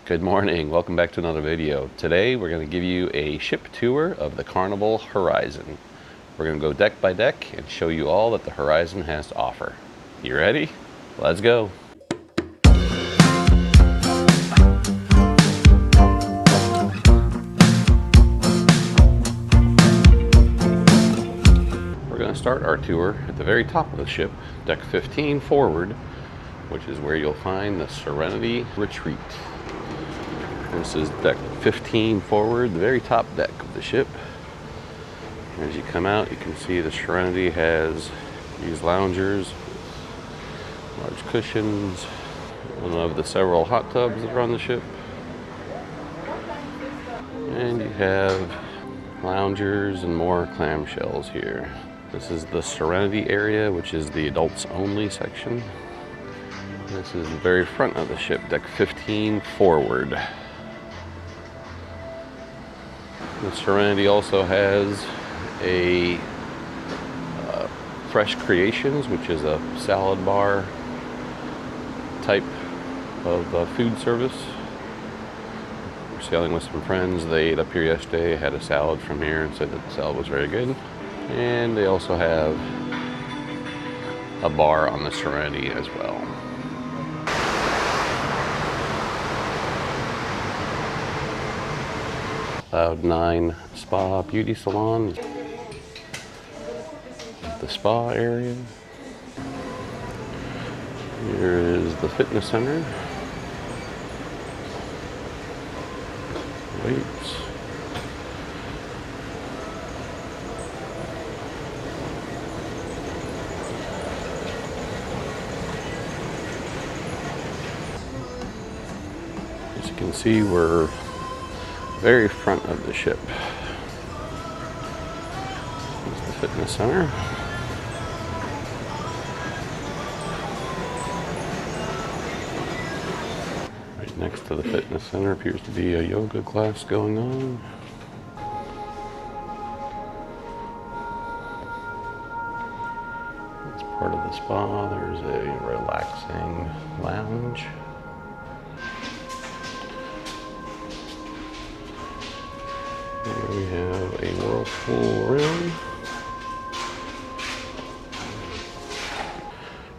Good morning, welcome back to another video. Today we're going to give you a ship tour of the Carnival Horizon. We're going to go deck by deck and show you all that the Horizon has to offer. You ready? Let's go! We're going to start our tour at the very top of the ship, deck 15 forward, which is where you'll find the Serenity Retreat. This is deck 15 forward, the very top deck of the ship. As you come out, you can see the Serenity has these loungers, large cushions, one of the several hot tubs that are on the ship. And you have loungers and more clamshells here. This is the Serenity area, which is the adults only section. This is the very front of the ship, deck 15 forward. The Serenity also has a Fresh Creations, which is a salad bar type of food service. We're sailing with some friends. They ate up here yesterday, had a salad from here, and said that the salad was very good. And they also have a bar on the Serenity as well. Cloud 9 Spa Beauty Salon, the spa area. Here is the fitness center. Weights. As you can see, we're very front of the ship. Here's the fitness center. Right next to the fitness center appears to be a yoga class going on. It's part of the spa. There's a relaxing lounge. Here we have a whirlpool room.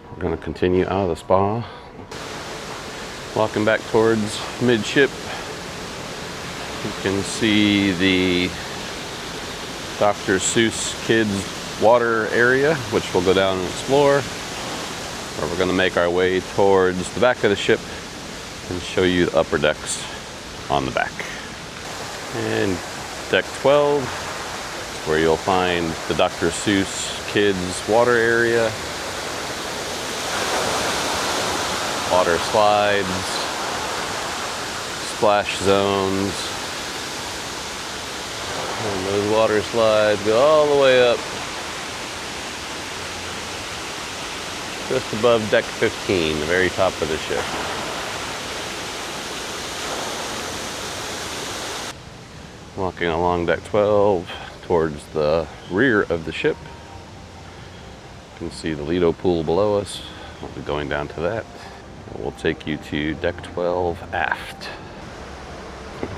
We're going to continue out of the spa. Walking back towards midship, you can see the Dr. Seuss Kids water area, which we'll go down and explore. Or we're going to make our way towards the back of the ship and show you the upper decks on the back. And deck 12, where you'll find the Dr. Seuss Kids water area, water slides, splash zones, and those water slides go all the way up just above deck 15, the very top of the ship. Walking along deck 12 towards the rear of the ship. You can see the Lido pool below us. We'll be going down to that. We'll take you to deck 12 aft.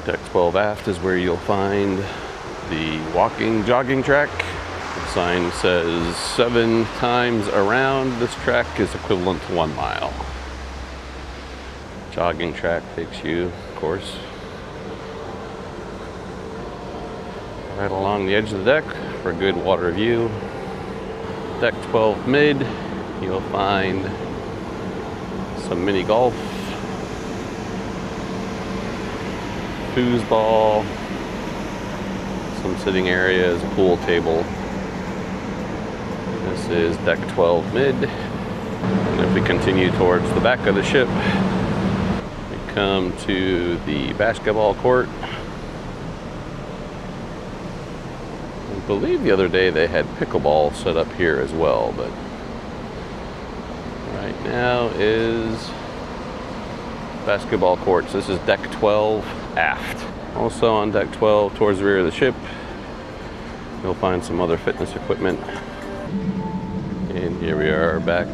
Deck 12 aft is where you'll find the jogging track. The sign says 7 times around. This track is equivalent to 1 mile. Jogging track takes you, of course, right along the edge of the deck for a good water view. Deck 12 mid, you'll find some mini golf, foosball, some sitting areas, a pool table. This is deck 12 mid. And if we continue towards the back of the ship, we come to the basketball court. I believe the other day they had pickleball set up here as well, but right now is basketball courts. This is deck 12 aft. Also on deck 12 towards the rear of the ship, you'll find some other fitness equipment. And here we are back,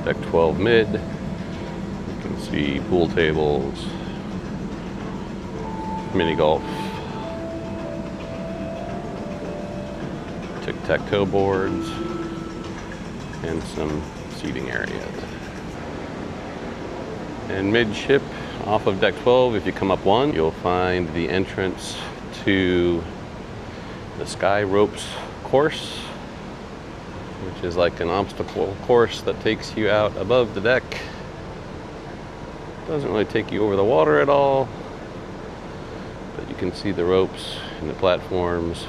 deck 12 mid. You can see pool tables, Minigolf, tic-tac-toe boards, and some seating areas. And midship, off of deck 12, if you come up one, you'll find the entrance to the Sky Ropes course, which is like an obstacle course that takes you out above the deck. Doesn't really take you over the water at all, but you can see the ropes and the platforms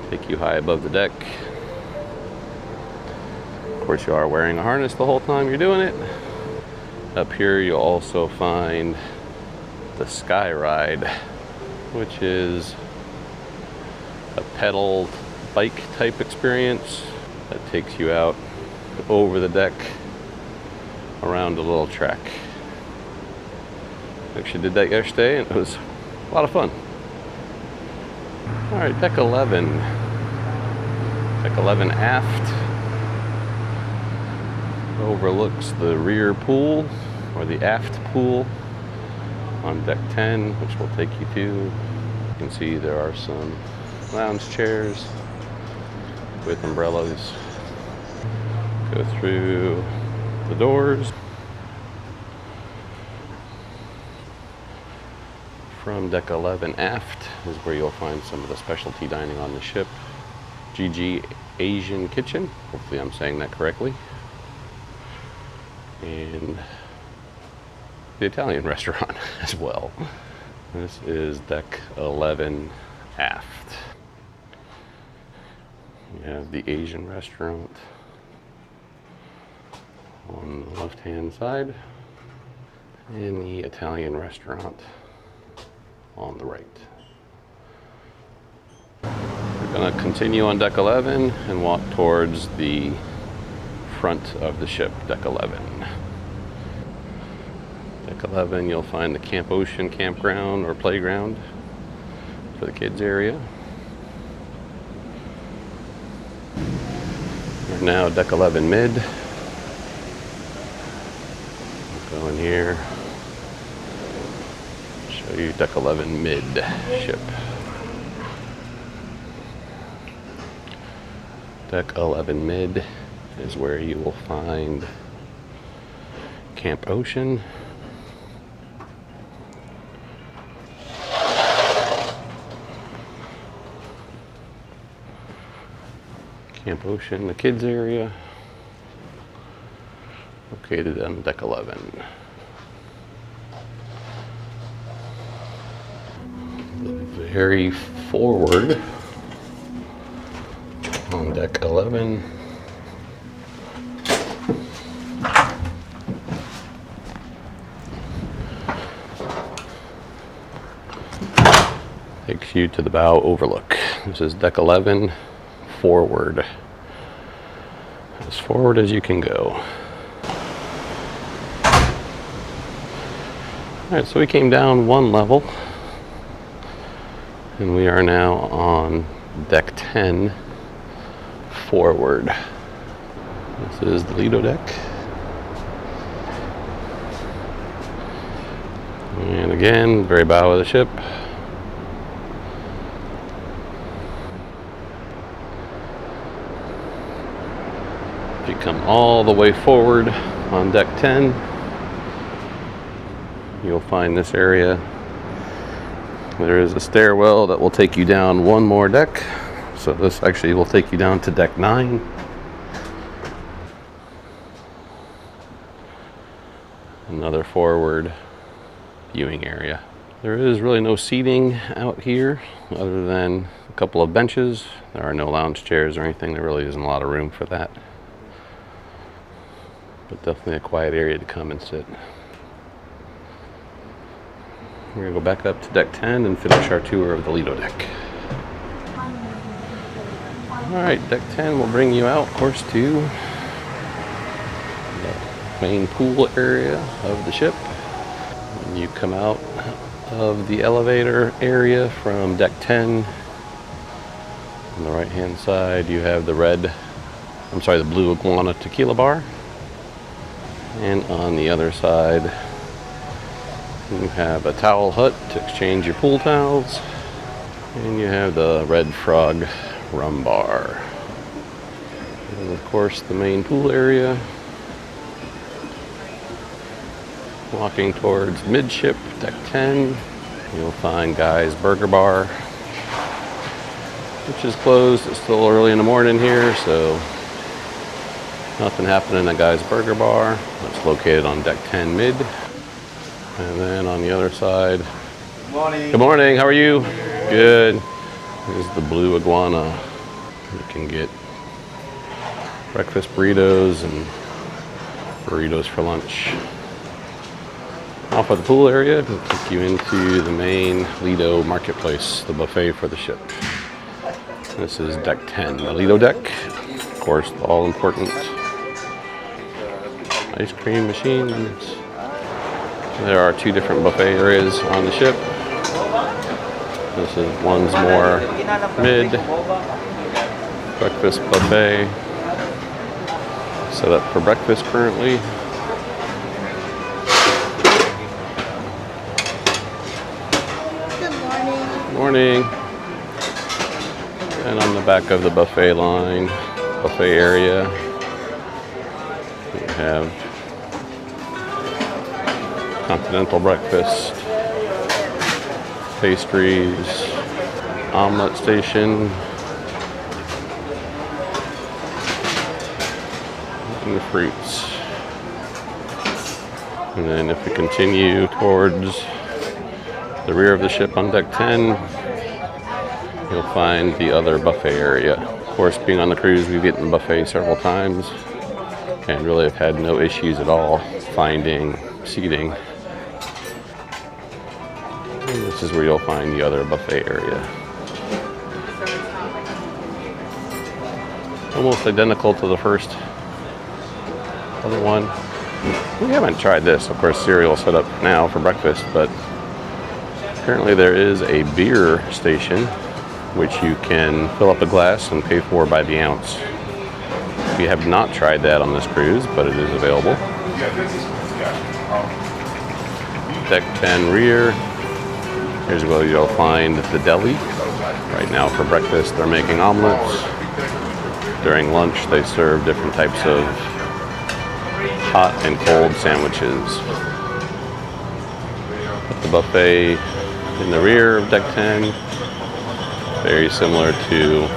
take you high above the deck. Of course, you are wearing a harness the whole time you're doing it. Up here, you'll also find the SkyRide, which is a pedal bike type experience that takes you out over the deck around a little track. Actually did that yesterday and it was a lot of fun. All right, deck 11. Deck 11 aft overlooks the rear pool, or the aft pool, on deck 10, which we'll take you to. You can see there are some lounge chairs with umbrellas. Go through the doors. From deck 11 aft is where you'll find some of the specialty dining on the ship. GG Asian Kitchen, hopefully I'm saying that correctly. And the Italian restaurant as well. This is deck 11 aft. You have the Asian restaurant on the left-hand side and the Italian restaurant on the right. We're going to continue on deck 11 and walk towards the front of the ship, deck 11. Deck 11, you'll find the Camp Ocean campground or playground for the kids area. We're now deck 11 mid. Go in here, show you deck 11 mid ship. Deck 11 mid is where you will find Camp Ocean. Camp Ocean, the kids area, located on deck 11. The very forward on deck 11 takes you to the bow overlook. This is deck 11 forward. As forward as you can go. Alright, so we came down one level and we are now on deck 10 forward. This is the Lido deck. And again, very bow of the ship. If you come all the way forward on deck 10, you'll find this area. There is a stairwell that will take you down one more deck. So this actually will take you down to deck 9. Another forward viewing area. There is really no seating out here other than a couple of benches. There are no lounge chairs or anything. There really isn't a lot of room for that. But definitely a quiet area to come and sit. We're gonna go back up to deck 10 and finish our tour of the Lido deck. Alright, deck 10 will bring you out, of course, to the main pool area of the ship. When you come out of the elevator area from deck 10, on the right hand side you have the the blue iguana tequila bar. And on the other side You have a towel hut to exchange your pool towels. And you have the Red Frog rum bar. And of course the main pool area. Walking towards midship, deck 10, you'll find Guy's Burger Bar, which is closed. It's still early in the morning here, so nothing happening at Guy's Burger Bar. It's located on deck 10 mid. And then on the other side, Good morning. Good morning, how are you? Good. This is the Blue Iguana. You can get breakfast burritos and burritos for lunch. Off of the pool area, we'll take you into the main Lido Marketplace, the buffet for the ship. This is deck 10, the Lido deck. Of course, the all-important ice cream machines. There are two different buffet areas on the ship. This is one's more mid, breakfast buffet. Set up for breakfast currently. Morning. And on the back of the buffet line, buffet area, we have continental breakfast, pastries, omelet station, and the fruits. And then if we continue towards the rear of the ship on deck 10, you'll find the other buffet area. Of course, being on the cruise, we've eaten buffet several times and really have had no issues at all finding seating. And this is where you'll find the other buffet area. Almost identical to the first other one. We haven't tried this. Of course, cereal set up now for breakfast, but apparently there is a beer station which you can fill up a glass and pay for by the ounce. We have not tried that on this cruise, but it is available. Deck 10 rear. Here's where you'll find the deli. Right now for breakfast they're making omelets. During lunch they serve different types of hot and cold sandwiches. Put the buffet in the rear of deck 10, very similar to,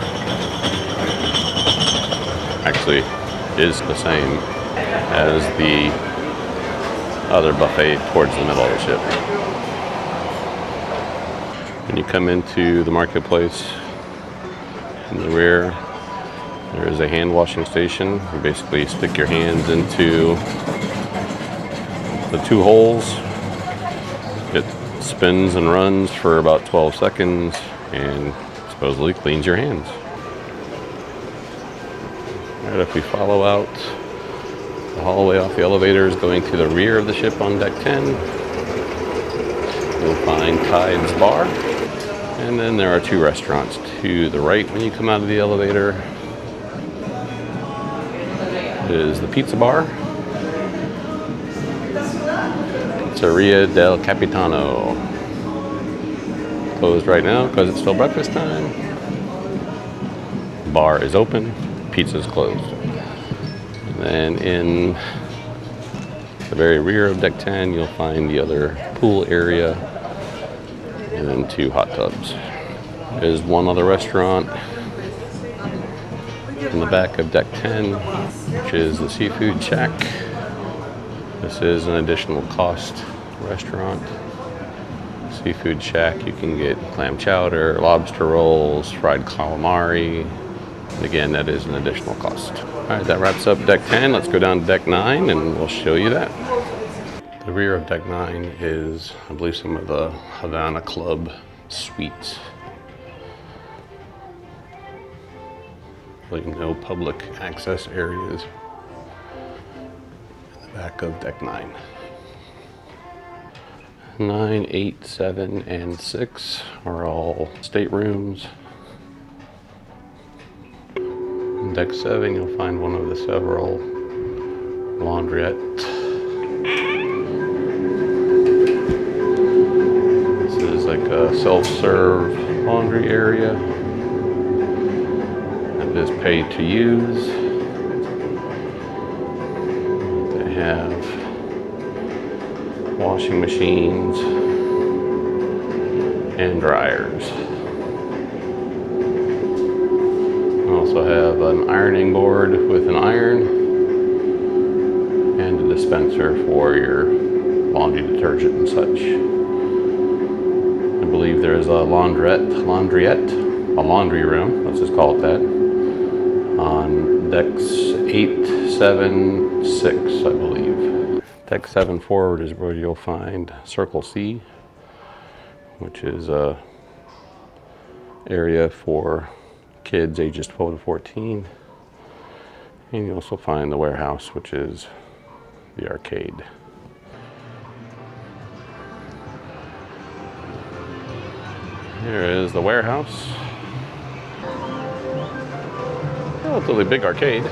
actually is the same as the other buffet towards the middle of the ship. When you come into the marketplace in the rear, there is a hand washing station. You basically stick your hands into the two holes. It spins and runs for about 12 seconds and supposedly cleans your hands. Alright, if we follow out the hallway off the elevators going to the rear of the ship on deck 10, you'll find Tide's Bar. And then there are two restaurants to the right when you come out of the elevator. Is the Pizza Bar, Pizzeria del Capitano. Closed right now because it's still breakfast time. Bar is open, pizza's closed. And then in the very rear of deck 10, you'll find the other pool area and then two hot tubs. There's one other restaurant in the back of deck 10, which is the Seafood Shack. This is an additional cost restaurant. Seafood Shack, you can get clam chowder, lobster rolls, fried calamari. And again, that is an additional cost. All right, that wraps up deck 10. Let's go down to deck 9 and we'll show you that. The rear of deck 9 is, I believe, some of the Havana Club suites. Really no public access areas in the back of deck 9. 9, 8, 7, and 6 are all staterooms. In deck 7, you'll find one of the several Launderette a self-serve laundry area. It is pay to use. They have washing machines and dryers. We also have an ironing board with an iron and a dispenser for your laundry detergent and such. I believe there is a laundry room, let's just call it that, on decks 8, 7, 6, I believe. Deck 7 forward is where you'll find Circle C, which is a area for kids ages 12 to 14. And you also find the warehouse, which is the arcade. Here is the warehouse. Relatively big arcade.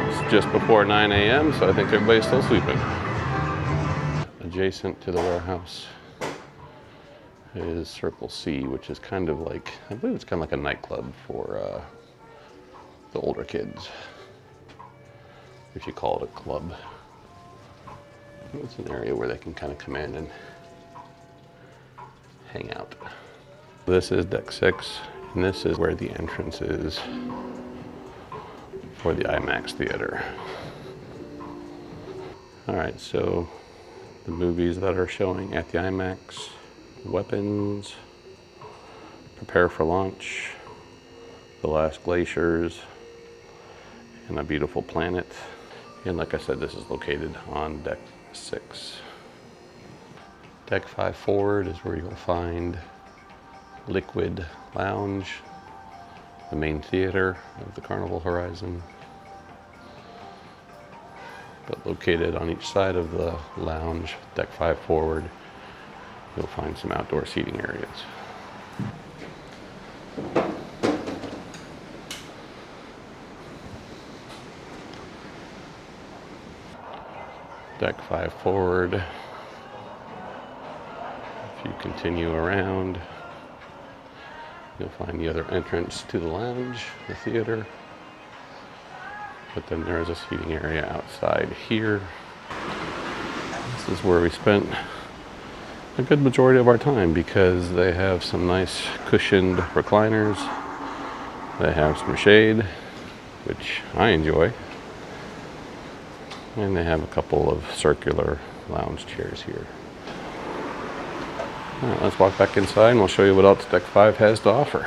It's just before 9 a.m., so I think everybody's still sleeping. Adjacent to the warehouse is Circle C, which is kind of like, I believe it's kind of like a nightclub for the older kids, if you call it a club. It's an area where they can kind of come in and hang out. This is deck 6, and this is where the entrance is for the iMax theater. All right, so the movies that are showing at the iMax: Weapons, Prepare for Launch, The Last Glaciers, and A Beautiful Planet. And like I said, this is located on deck 6. Deck 5 forward is where you'll find Liquid Lounge, the main theater of the Carnival Horizon. But located on each side of the lounge, deck 5 forward, you'll find some outdoor seating areas. Deck 5 forward. If you continue around, you'll find the other entrance to the lounge, the theater. But then there's a seating area outside here. This is where we spent a good majority of our time because they have some nice cushioned recliners. They have some shade, which I enjoy. And they have a couple of circular lounge chairs here. All right, let's walk back inside and we'll show you what else Deck 5 has to offer.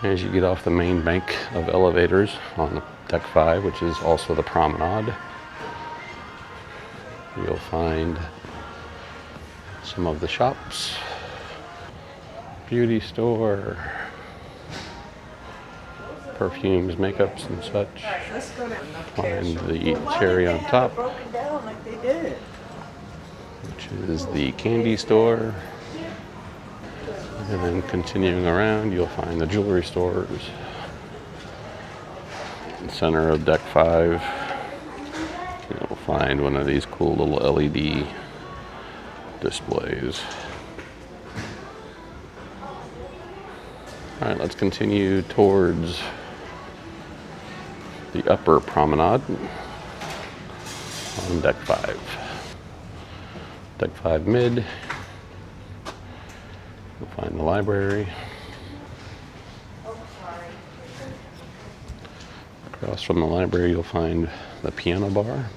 As you get off the main bank of elevators on Deck 5, which is also the Promenade, you'll find some of the shops, beauty store, perfumes, makeups, and such. Find the cherry on top, which is the candy store. And then continuing around, you'll find the jewelry stores. In the center of Deck 5, you'll find one of these cool little LED displays. All right, let's continue towards the upper promenade on Deck 5. Deck 5 mid, you'll find the library. Across from the library, you'll find the Piano Bar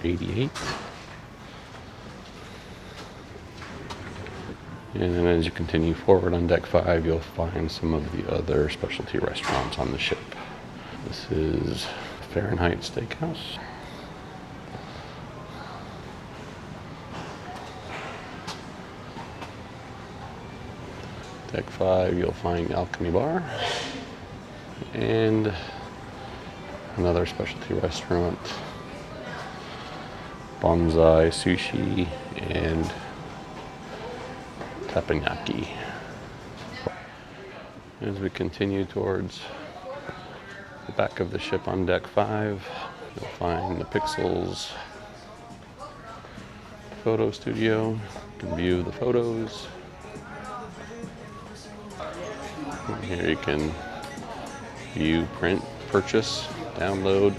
88. And then as you continue forward on Deck 5, you'll find some of the other specialty restaurants on the ship. This is Fahrenheit Steakhouse. Deck 5, you'll find Alchemy Bar and another specialty restaurant, Bonsai Sushi and Teppanyaki. As we continue towards the back of the ship on Deck 5, you'll find the Pixels, photo studio. You can view the photos. And here you can view, print, purchase, download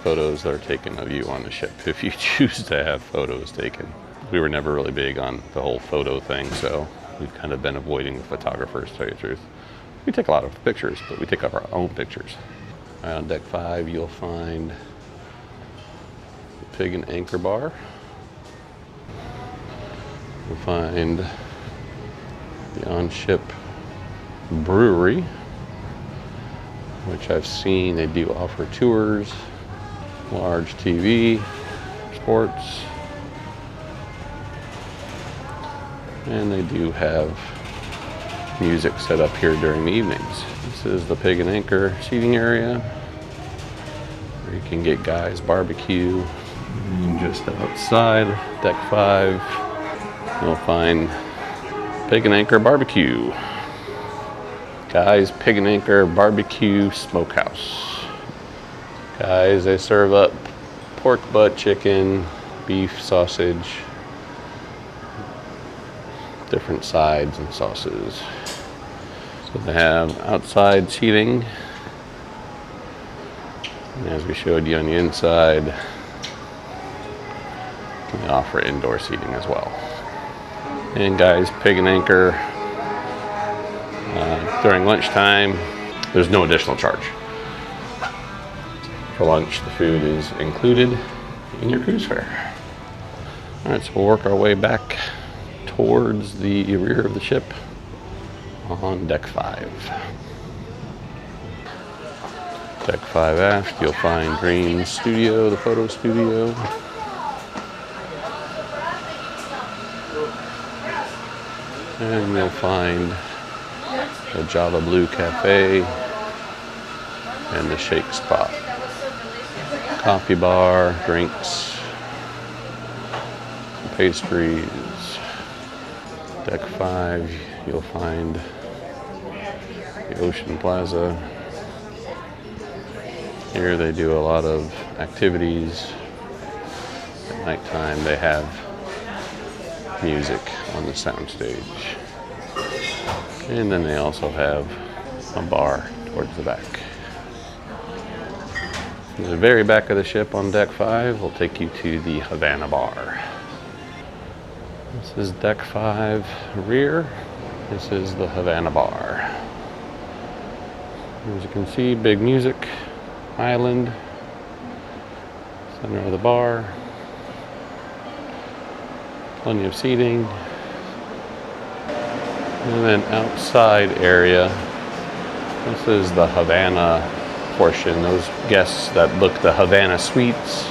photos that are taken of you on the ship if you choose to have photos taken. We were never really big on the whole photo thing, so we've kind of been avoiding the photographers, to tell you the truth. We take a lot of pictures, but we take up our own pictures. On deck 5, you'll find the Pig and Anchor Bar. You'll find the on-ship brewery, which I've seen they do offer tours, large TV, sports, and they do have music set up here during the evenings. This is the Pig and Anchor seating area, where you can get Guy's Barbecue. And just outside deck 5, you'll find Pig and Anchor Barbecue. Guy's Pig and Anchor Barbecue Smokehouse. Guys, they serve up pork butt, chicken, beef, sausage, different sides and sauces. So they have outside seating, and as we showed you on the inside, they offer indoor seating as well. And Guys Pig and Anchor, during lunchtime, there's no additional charge. For lunch, the food is included in your cruise fare. All right, so we'll work our way back towards the rear of the ship on deck 5. Deck 5 aft, you'll find Green's studio, the photo studio. And you'll find the Java Blue Cafe and the Shake Spot. Coffee bar, drinks, pastries. Deck 5, you'll find the Ocean Plaza. Here they do a lot of activities. At nighttime they have music on the soundstage. And then they also have a bar towards the back. The very back of the ship on deck 5 will take you to the Havana Bar. This is deck 5 rear. This is the Havana Bar. As you can see, big music, island, center of the bar, plenty of seating. And then outside area, this is the Havana portion. Those guests that book the Havana suites,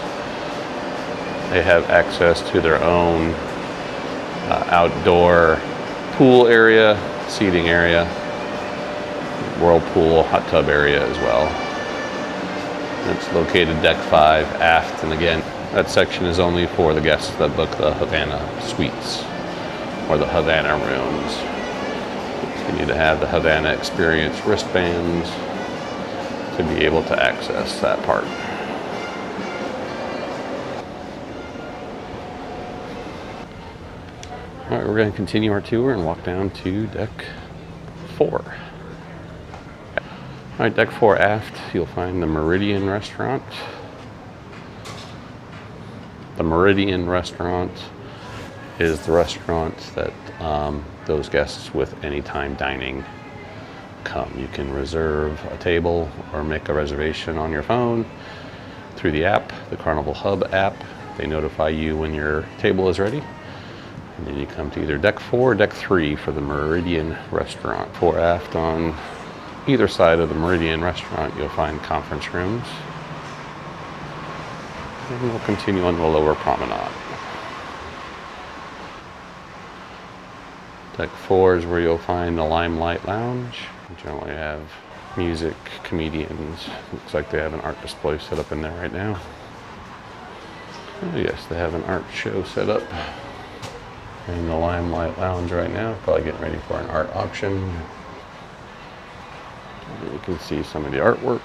they have access to their own outdoor pool area, seating area, whirlpool, hot tub area as well. It's located deck 5 aft, and again, that section is only for the guests that book the Havana suites or the Havana rooms. You need to have the Havana Experience wristbands to be able to access that part. All right, we're going to continue our tour and walk down to deck 4. All right, deck 4 aft, you'll find the Meridian Restaurant. The Meridian Restaurant is the restaurant that those guests with anytime dining come. You can reserve a table or make a reservation on your phone through the app, the Carnival Hub app. They notify you when your table is ready. And then you come to either deck 4 or deck 3 for the Meridian Restaurant. 4 aft on either side of the Meridian Restaurant, you'll find conference rooms. And we'll continue on the lower promenade. Deck 4 is where you'll find the Limelight Lounge. We generally have music, comedians. Looks like they have an art display set up in there right now. Oh, yes, they have an art show set up in the Limelight Lounge right now. Probably getting ready for an art auction. And you can see some of the artwork.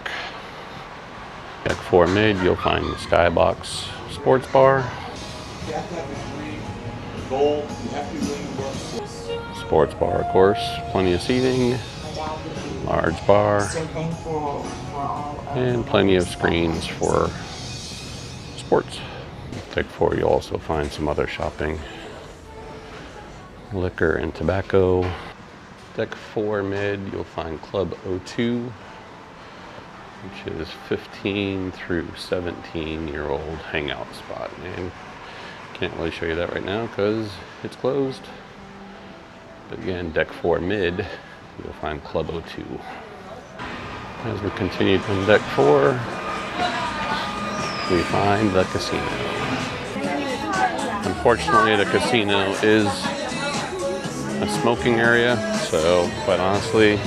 Deck 4 mid, you'll find the Skybox Sports Bar. Sports bar, of course, plenty of seating, large bar, and plenty of screens for sports. Deck 4, you'll also find some other shopping, liquor and tobacco. Deck 4 mid, you'll find Club O2, which is 15 through 17-year-old hangout spot. And can't really show you that right now because it's closed. But again, Deck 4 mid, you'll find Club O2. As we continue from Deck 4, we find the casino. Unfortunately, the casino is a smoking area, so quite honestly,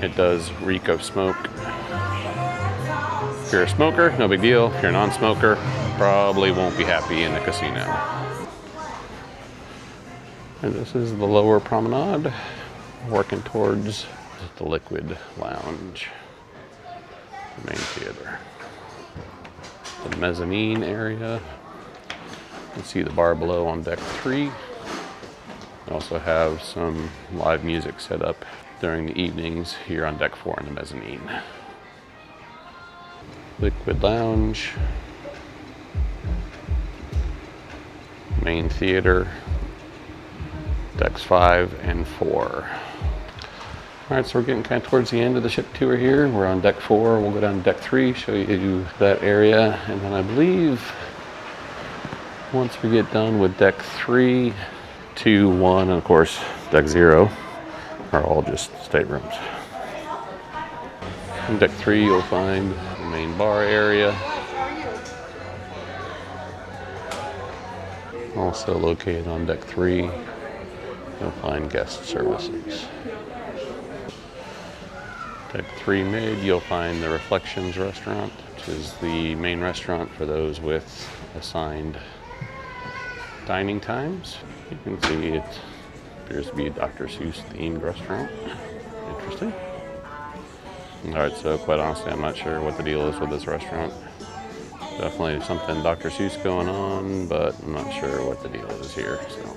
it does reek of smoke. If you're a smoker, no big deal. If you're a non-smoker, probably won't be happy in the casino. And this is the lower promenade, working towards the Liquid Lounge, the main theater. The mezzanine area. You can see the bar below on Deck 3. We also have some live music set up during the evenings here on Deck 4 in the mezzanine. Liquid Lounge, main theater, Decks 5 and 4. All right, so we're getting kind of towards the end of the ship tour here. We're on Deck 4. We'll go down to Deck 3, show you that area, and then I believe once we get done with Deck 3, 2, 1, and of course Deck 0 are all just staterooms. In Deck 3, you'll find the main bar area. Also located on Deck 3, you'll find guest services. Deck 3 mid, you'll find the Reflections Restaurant, which is the main restaurant for those with assigned dining times. You can see it appears to be a Dr. Seuss themed restaurant. Interesting. Alright, so quite honestly, I'm not sure what the deal is with this restaurant. Definitely something Dr. Seuss going on, but I'm not sure what the deal is here. So,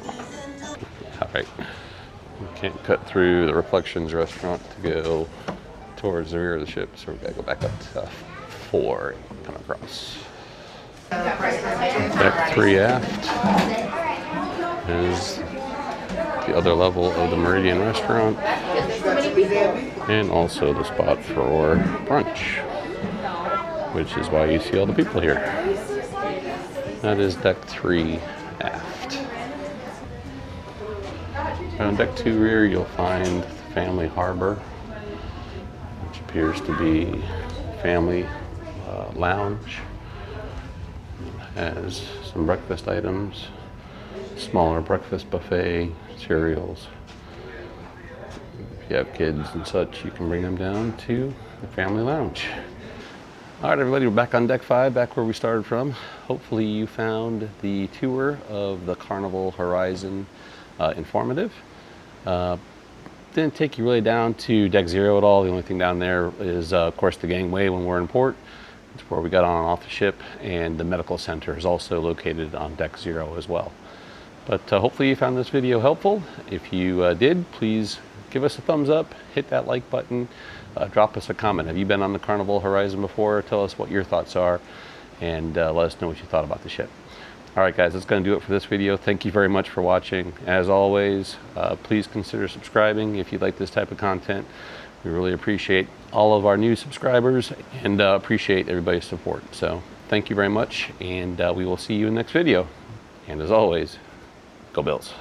alright. We can't cut through the Reflections Restaurant to go towards the rear of the ship, so we gotta go back up to 4 and come across. Deck 3 aft is the other level of the Meridian Restaurant, and also the spot for brunch, which is why you see all the people here. That is Deck 3 aft. On Deck 2 rear, you'll find Family Harbor, which appears to be family lounge. Has some breakfast items, smaller breakfast buffet, cereals. If you have kids and such, you can bring them down to the family lounge. All right, everybody, we're back on Deck 5, back where we started from. Hopefully you found the tour of the Carnival Horizon informative. Didn't take you really down to Deck 0 at all. The only thing down there is, of course, the gangway when we're in port. It's where we got on and off the ship, and the medical center is also located on Deck 0 as well. But hopefully you found this video helpful. If you did, please give us a thumbs up, hit that like button, drop us a comment. Have you been on the Carnival Horizon before? Tell us what your thoughts are, and let us know what you thought about the ship. All right, guys, that's going to do it for this video. Thank you very much for watching. As always, please consider subscribing if you like this type of content. We really appreciate all of our new subscribers and appreciate everybody's support. So thank you very much, and we will see you in the next video. And as always, go Bills.